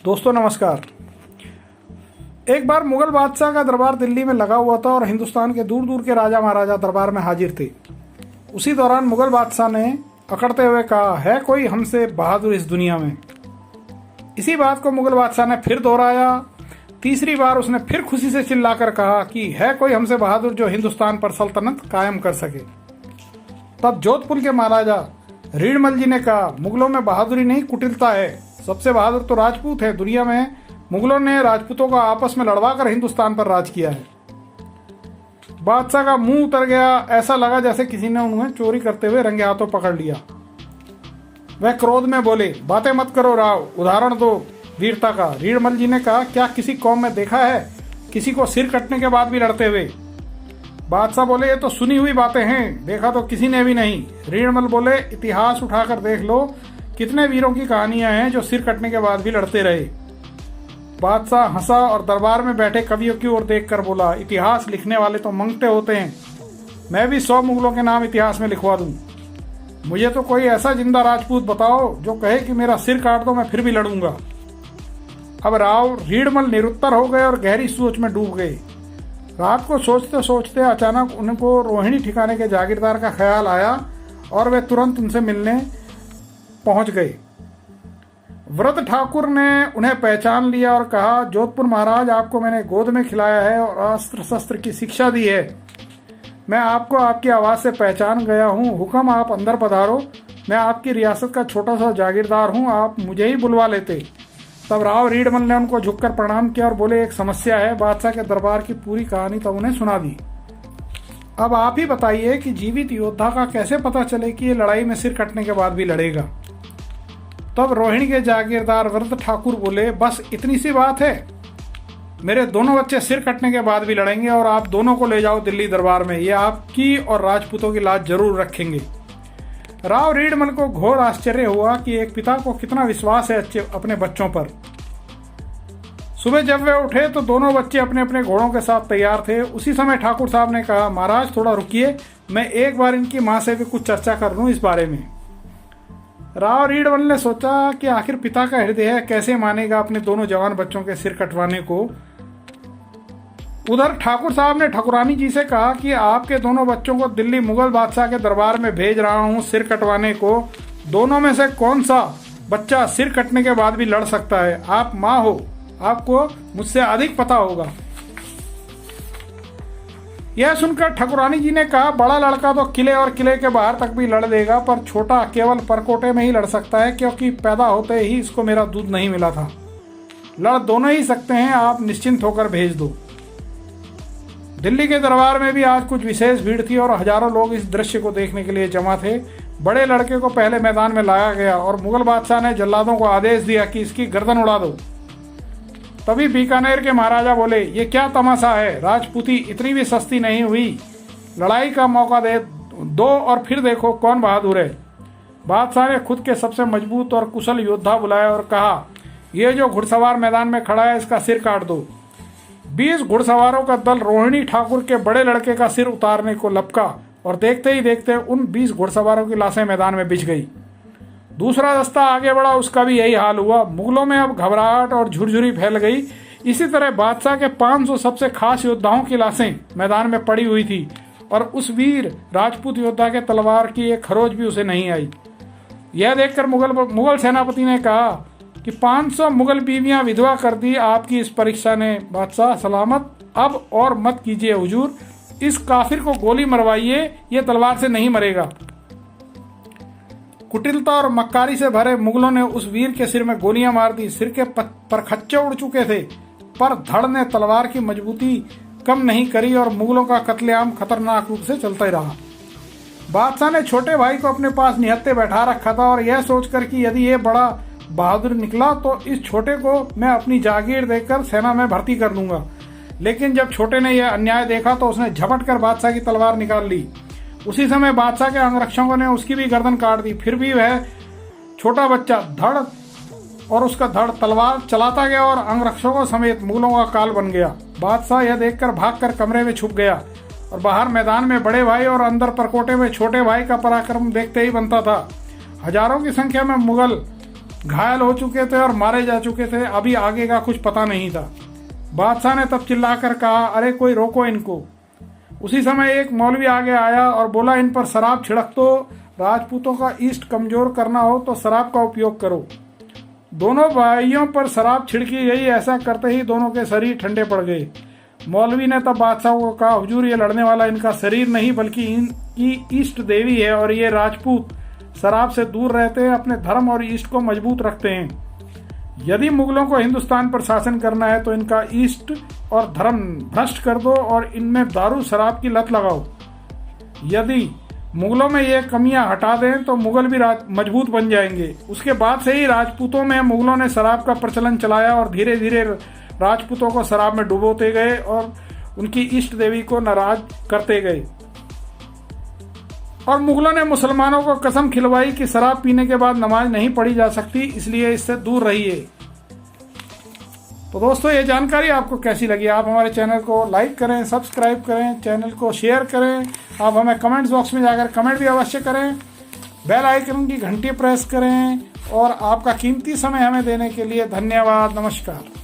दोस्तों नमस्कार। एक बार मुगल बादशाह का दरबार दिल्ली में लगा हुआ था और हिंदुस्तान के दूर दूर के राजा महाराजा दरबार में हाजिर थे। उसी दौरान मुगल बादशाह ने अकड़ते हुए कहा, है कोई हमसे बहादुर इस दुनिया में। इसी बात को मुगल बादशाह ने फिर दोहराया। तीसरी बार उसने फिर खुशी से चिल्लाकर कहा कि है कोई हमसे बहादुर जो हिंदुस्तान पर सल्तनत कायम कर सके। तब जोधपुर के महाराजा रीडमल जी ने कहा, मुगलों में बहादुरी नहीं कुटिलता है, सबसे बहादुर तो राजपूत है। दुनिया में मुगलों ने राजपूतों को आपस में लड़वाकर हिंदुस्तान पर राज किया है। बादशाह का मुंह उतर गया। ऐसा लगा जैसे किसी ने उन्हें चोरी करते हुए रंगे हाथों पकड़ लिया। वह क्रोध में बोले, बातें मत करो राव, उदाहरण दो वीरता का। रीडमल जी ने कहा, क्या किसी कौम में देखा है किसी को सिर कटने के बाद भी लड़ते हुए? बादशाह बोले, ये तो सुनी हुई बातें हैं, देखा तो किसी ने भी नहीं। रीडमल बोले, इतिहास उठाकर देख लो, कितने वीरों की कहानियां हैं जो सिर कटने के बाद भी लड़ते रहे। बादशाह हंसा और दरबार में बैठे कवियों की ओर देखकर बोला, इतिहास लिखने वाले तो मंगते होते हैं, मैं भी 100 मुगलों के नाम इतिहास में लिखवा दूं। मुझे तो कोई ऐसा जिंदा राजपूत बताओ जो कहे कि मेरा सिर काट दो, मैं फिर भी लड़ूंगा। अब राव रीडमल निरुत्तर हो गए और गहरी सोच में डूब गए। रात को सोचते सोचते अचानक उनको रोहिणी ठिकाने के जागीरदार का ख्याल आया और वे तुरंत उनसे मिलने पहुंच गए। व्रत ठाकुर ने उन्हें पहचान लिया और कहा, जोधपुर महाराज, आपको मैंने गोद में खिलाया है और अस्त्र शस्त्र की शिक्षा दी है। मैं आपको आपकी आवाज से पहचान गया हूँ। हुक्म, आप अंदर पधारो। मैं आपकी रियासत का छोटा सा जागीरदार हूँ, आप मुझे ही बुलवा लेते। तब राव रीडमल ने उनको झुककर प्रणाम किया और बोले, एक समस्या है। बादशाह के दरबार की पूरी कहानी तब उन्हें सुना दी। अब आप ही बताइए कि जीवित योद्धा का कैसे पता चले कि ये लड़ाई में सिर कटने के बाद भी लड़ेगा। तब रोहिणी के जागीरदार व्रत ठाकुर बोले, बस इतनी सी बात है, मेरे दोनों बच्चे सिर कटने के बाद भी लड़ेंगे और आप दोनों को ले जाओ दिल्ली दरबार में, ये आपकी और राजपूतों की लाज जरूर रखेंगे। राव रीडमल को घोर आश्चर्य हुआ कि एक पिता को कितना विश्वास है अपने बच्चों पर। सुबह जब वे उठे तो दोनों बच्चे अपने अपने घोड़ों के साथ तैयार थे। उसी समय ठाकुर साहब ने कहा, महाराज थोड़ा रुकिए, मैं एक बार इनकी माँ से भी कुछ चर्चा कर लूं इस बारे में। राव रीडमल ने सोचा कि आखिर पिता का हृदय है, कैसे मानेगा अपने दोनों जवान बच्चों के सिर कटवाने को। उधर ठाकुर साहब ने ठाकुरानी जी से कहा कि आपके दोनों बच्चों को दिल्ली मुगल बादशाह के दरबार में भेज रहा हूं सिर कटवाने को। दोनों में से कौन सा बच्चा सिर कटने के बाद भी लड़ सकता है? आप माँ हो, आपको मुझसे अधिक पता होगा। यह सुनकर ठाकुरानी जी ने कहा, बड़ा लड़का तो किले और किले के बाहर तक भी लड़ लेगा, पर छोटा केवल परकोटे में ही लड़ सकता है, क्योंकि पैदा होते ही इसको मेरा दूध नहीं मिला था। लड़ दोनों ही सकते हैं, आप निश्चिंत होकर भेज दो। दिल्ली के दरबार में भी आज कुछ विशेष भीड़ थी और हजारों लोग इस दृश्य को देखने के लिए जमा थे। बड़े लड़के को पहले मैदान में लाया गया और मुगल बादशाह ने जल्लादों को आदेश दिया कि इसकी गर्दन उड़ा दो। तभी बीकानेर के महाराजा बोले, ये क्या तमाशा है, राजपूती इतनी भी सस्ती नहीं हुई, लड़ाई का मौका दे दो और फिर देखो कौन बहादुर है। बादशाह ने खुद के सबसे मजबूत और कुशल योद्धा बुलाया और कहा, ये जो घुड़सवार मैदान में खड़ा है इसका सिर काट दो। 20 घुड़सवारों का दल रोहिणी ठाकुर के बड़े लड़के का सिर उतारने को लपका और देखते ही देखते उन 20 घुड़सवारों की लाशें मैदान में बिछ गई। दूसरा दस्ता आगे बढ़ा, उसका भी यही हाल हुआ। मुगलों में अब घबराहट और झुरझुरी फैल गई। इसी तरह बादशाह के 500 सबसे खास योद्धाओं की लाशें मैदान में पड़ी हुई थी और उस वीर राजपूत योद्धा के तलवार की एक खरोच भी उसे नहीं आई। यह देखकर मुगल सेनापति ने कहा कि 500 मुगल बीवियां विधवा कर दी आपकी इस परीक्षा ने। बादशाह सलामत, अब और मत कीजिए हुजूर, इस काफिर को गोली मरवाइए, ये तलवार से नहीं मरेगा। कुटिलता और मक्कारी से भरे मुगलों ने उस वीर के सिर में गोलियां मार दी। सिर के परखच्चे उड़ चुके थे, पर धड़ ने तलवार की मजबूती कम नहीं करी और मुगलों का कत्लेआम खतरनाक रूप से चलता ही रहा। बादशाह ने छोटे भाई को अपने पास निहत्थे बैठा रखा था और यह सोचकर कि यदि ये बड़ा बहादुर निकला तो इस छोटे को मैं अपनी जागीर देकर सेना में भर्ती कर दूंगा। लेकिन जब छोटे ने यह अन्याय देखा तो उसने झपट कर बादशाह की तलवार निकाल ली। उसी समय बादशाह के अंगरक्षकों ने उसकी भी गर्दन काट दी। फिर भी वह छोटा बच्चा धड़ और उसका धड़ तलवार चलाता गया और अंगरक्षकों समेत मुगलों का काल बन गया। बादशाह यह देखकर भागकर कमरे में छुप गया और बाहर मैदान में बड़े भाई और अंदर परकोटे में छोटे भाई का पराक्रम देखते ही बनता था। हजारों की संख्या में मुगल घायल हो चुके थे और मारे जा चुके थे। अभी आगे का कुछ पता नहीं था। बादशाह ने तब चिल्लाकर कहा, अरे कोई रोको इनको। उसी समय एक मौलवी आगे आया और बोला, इन पर शराब छिड़क दो। राजपूतों का ईस्ट कमजोर करना हो तो शराब का उपयोग करो। दोनों भाइयों पर शराब छिड़की गई। ऐसा करते ही दोनों के शरीर ठंडे पड़ गए। मौलवी ने तब बादशाह को कहा, हुजूर, ये लड़ने वाला इनका शरीर नहीं बल्कि इनकी ईष्ट देवी है, और ये राजपूत शराब से दूर रहते हैं, अपने धर्म और ईष्ट को मजबूत रखते हैं। यदि मुगलों को हिंदुस्तान पर शासन करना है तो इनका ईष्ट और धर्म भ्रष्ट कर दो और इनमें दारू शराब की लत लगाओ। यदि मुगलों में ये कमियां हटा दें तो मुगल भी मजबूत बन जाएंगे। उसके बाद से ही राजपूतों में मुगलों ने शराब का प्रचलन चलाया और धीरे धीरे राजपूतों को शराब में डुबोते गए और उनकी इष्ट देवी को नाराज करते गए। और मुगलों ने मुसलमानों को कसम खिलवाई कि शराब पीने के बाद नमाज नहीं पढ़ी जा सकती, इसलिए इससे दूर रहिए। तो दोस्तों, ये जानकारी आपको कैसी लगी? आप हमारे चैनल को लाइक करें, सब्सक्राइब करें, चैनल को शेयर करें। आप हमें कमेंट्स बॉक्स में जाकर कमेंट भी अवश्य करें। बेल आइकन की घंटी प्रेस करें। और आपका कीमती समय हमें देने के लिए धन्यवाद। नमस्कार।